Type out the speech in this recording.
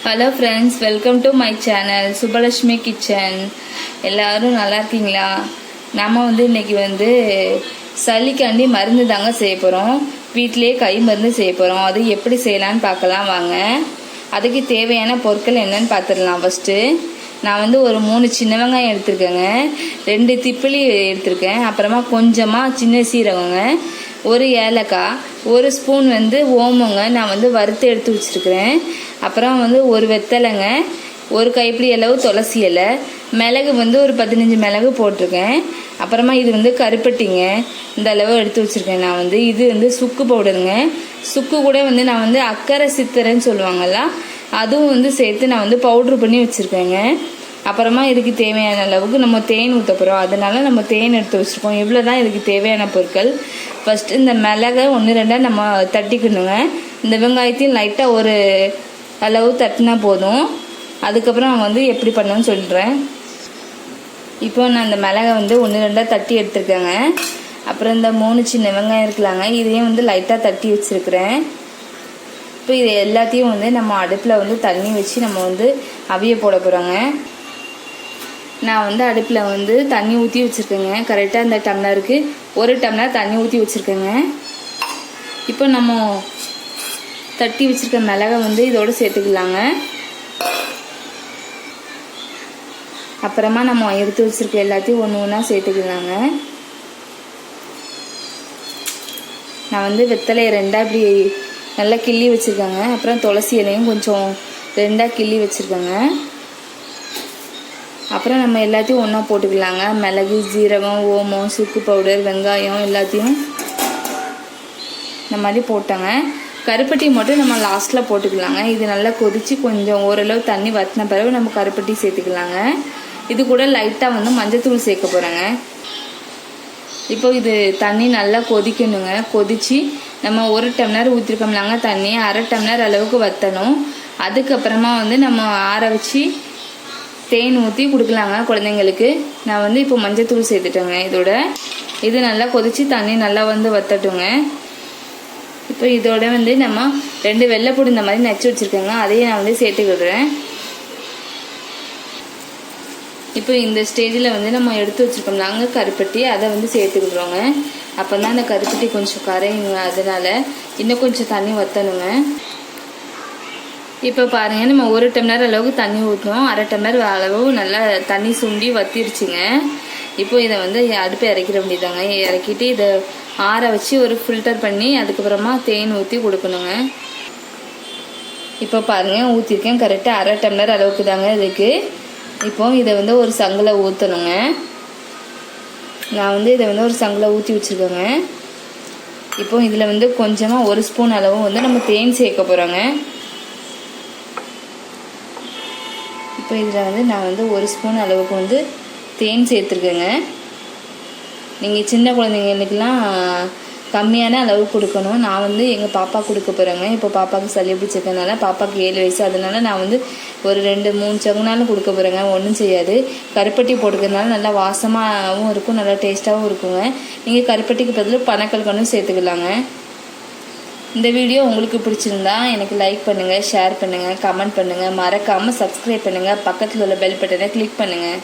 Hello friends, welcome to my channel Subalakshmi kitchen. எல்லோரும் நல்லா இருக்கீங்களா? நம்ம இன்றைக்கி சளிக்காண்டி மருந்து தாங்க செய்ய போகிறோம். வீட்டிலே கை மருந்து செய்ய போகிறோம். அது எப்படி செய்யலான்னு பார்க்கலாம் வாங்க. அதுக்கு தேவையான பொருட்கள் என்னன்னு பார்த்துடலாம். ஃபஸ்ட்டு நான் ஒரு 3 சின்ன வெங்காயம் எடுத்துருக்கேங்க, 2 திப்பிலி எடுத்திருக்கேன், அப்புறமா கொஞ்சமாக சின்ன சீரகங்க, 1 ஏலக்காய், 1 ஸ்பூன் ஓமங்க நான் வறுத்து எடுத்து வச்சுருக்கிறேன். அப்புறம் 1 வெத்தலைங்க, 1 கைப்பிடி அளவு துளசி இலை, மிளகு ஒரு 15 மிளகு போட்டிருக்கேன். அப்புறமா இது கருப்பட்டிங்க, இந்த அளவு எடுத்து வச்சுருக்கேன். நான் இது சுக்கு பவுடருங்க. சுக்கு கூட நான் அக்கறை சித்தரைன்னு சொல்லுவாங்கள்ல, அதுவும் சேர்த்து நான் பவுட்ரு பண்ணி வச்சுருக்கேங்க. அப்புறமா இதுக்கு தேவையான அளவுக்கு நம்ம தேன் ஊற்ற போகிறோம், அதனால நம்ம தேன் எடுத்து வச்சுருக்கோம். இவ்வளோ தான் இதுக்கு தேவையான பொருட்கள். ஃபஸ்ட்டு இந்த மிளகை 1-2 நம்ம தட்டிக்கணுங்க. இந்த வெங்காயத்தையும் லைட்டாக ஒரு அளவு தட்டினா போதும். அதுக்கப்புறம் எப்படி பண்ணணும்னு சொல்கிறேன். இப்போ நான் இந்த மிளகை 1-2 தட்டி எடுத்துருக்கேங்க. அப்புறம் இந்த 3 சின்ன வெங்காயம் இருக்கலாங்க, இதையும் லைட்டாக தட்டி வச்சுருக்கிறேன். இப்போ இது எல்லாத்தையும் நம்ம அடுப்பில் தண்ணி வச்சு நம்ம அவிய போட போகிறோங்க. நான் அடுப்பில் தண்ணி ஊற்றி வச்சுருக்கேங்க. கரெக்டாக இந்த டம்ளருக்கு 1 டம்ளர் தண்ணி ஊற்றி வச்சுருக்கேங்க. இப்போ நம்ம தட்டி வச்சுருக்க மிளகை இதோடு சேர்த்துக்கலாங்க. அப்புறமா நம்ம எடுத்து வச்சுருக்க எல்லாத்தையும் ஒன்று ஒன்றா சேர்த்துக்கலாங்க. நான் வெத்தலையை 2 இப்படி நல்லா கிள்ளி வச்சுருக்கேங்க. அப்புறம் துளசி இலையும் கொஞ்சம் 2 கிள்ளி வச்சுருக்கேங்க. அப்புறம் நம்ம எல்லாத்தையும் ஒன்றா போட்டுக்கலாங்க. மிளகு, ஜீரகம், ஓமம், சுக்கு பவுடர், வெங்காயம் எல்லாத்தையும் இந்த மாதிரி போட்டாங்க. கருப்பட்டி மட்டும் நம்ம லாஸ்ட்டில் போட்டுக்கலாங்க. இது நல்லா கொதித்து கொஞ்சம் ஓரளவு தண்ணி வற்றின பிறகு நம்ம கருப்பட்டி சேர்த்துக்கலாங்க. இது கூட லைட்டாக மஞ்சத்தூள் சேர்க்க போகிறேங்க. இப்போ இது தண்ணி நல்லா கொதிக்கணுங்க. கொதித்து நம்ம 1 டம்ளர் ஊற்றிருக்கோம்லாங்க தண்ணி, 1/2 டம்ளர் அளவுக்கு வற்றணும். அதுக்கப்புறமா நம்ம ஆற வச்சு தேன் ஊற்றி கொடுக்கலாங்க குழந்தைங்களுக்கு. நான் இப்போ மஞ்சத்தூள் சேர்த்துட்டேங்க இதோட. இது நல்லா கொதித்து தண்ணி நல்லா வற்றட்டுங்க. இப்போ இதோட நம்ம 2 வெள்ளைப்பூடு இந்த மாதிரி நச்சு வச்சுருக்கேங்க, அதையும் நான் சேர்த்துக்கிடுறேன். இப்போ இந்த ஸ்டேஜில் நம்ம எடுத்து வச்சுருக்கோம்லாங்க கருப்பட்டி, அதை சேர்த்துக்கிடுறோங்க. அப்போ தான் அந்த கருப்பட்டி கொஞ்சம் கரையுங்க, அதனால் இன்னும் கொஞ்சம் தண்ணி வற்றணுங்க. இப்போ பாருங்கள், நம்ம 1 டம்ளர் அளவுக்கு தண்ணி ஊற்றணும், 1/2 டம்ளர் அளவு நல்லா தண்ணி சுண்டி வற்றிருச்சுங்க. இப்போ இதை அடுப்பை இறக்கிட வேண்டியதாங்க. இறக்கிட்டு இதை ஆற வச்சு ஒரு ஃபில்டர் பண்ணி அதுக்கப்புறமா தேன் ஊற்றி கொடுக்கணுங்க. இப்போ பாருங்கள், ஊற்றிருக்கேன். கரெக்டாக 1/2 டம்ளர் அளவுக்கு தாங்க இதுக்கு. இப்போ இதை ஒரு சங்கில் ஊற்றணுங்க. நான் இதை ஒரு சங்கில் ஊற்றி வச்சுருக்கேங்க. இப்போ இதில் கொஞ்சமாக 1 ஸ்பூன் அளவு நம்ம தேன் சேர்க்க போகிறோங்க. இப்போ இதில் நான் 1 ஸ்பூன் அளவுக்கு தேன் சேர்த்துருக்கேங்க. நீங்கள் சின்ன குழந்தைங்களுக்கெல்லாம் கம்மியான அளவு கொடுக்கணும். நான் எங்கள் பாப்பா கொடுக்க போகிறேங்க. இப்போ பாப்பாவுக்கு சளி பிடிச்சிருக்கனால, பாப்பாவுக்கு 7 வயசு, அதனால நான் ஒரு 2-3 சங்குனாலும் கொடுக்க போகிறேங்க. ஒன்றும் செய்யாது. கருப்பட்டி போட்டுக்கிறதுனால நல்லா வாசமாகவும் இருக்கும், நல்லா டேஸ்ட்டாகவும் இருக்குங்க. நீங்கள் கருப்பட்டிக்கு பதில் பனக்கல்கண்டும் சேர்த்துக்கலாங்க. இந்த வீடியோ உங்களுக்கு பிடிச்சிருந்தா எனக்கு லைக் பண்ணுங்கள், ஷேர் பண்ணுங்கள், கமெண்ட் பண்ணுங்கள், மறக்காமல் சப்ஸ்கிரைப் பண்ணுங்கள், பக்கத்தில் உள்ள பெல் பட்டனை கிளிக் பண்ணுங்கள்.